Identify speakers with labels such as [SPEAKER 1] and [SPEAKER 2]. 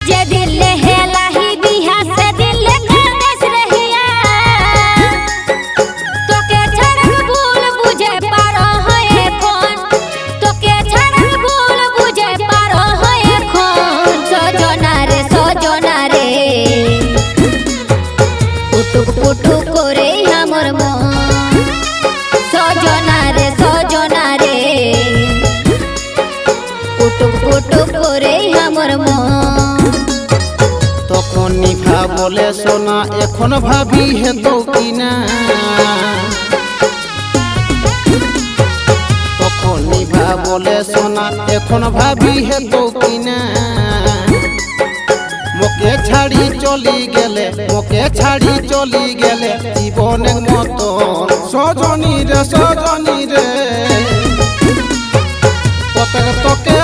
[SPEAKER 1] जे दिल है लाही बिहा से दिल करदेस रहिया तोके छड़क भूल बुझे पारो होए कोन तोके छड़क भूल बुझे पारो होए कोन सजना रे पुटुक पुटुक करे हमर मन सजना रे पुटुक पुटुक करे हमर मन
[SPEAKER 2] তখন নিভা বলে সোনা এখন ভাবি হে তো কিনা তখন নিভা বলে সোনা এখন ভাবি হে তো কিনা মোকে ছাড়ি চলি গেলে জীবনের মতন সজনী রে পতাকা তোকে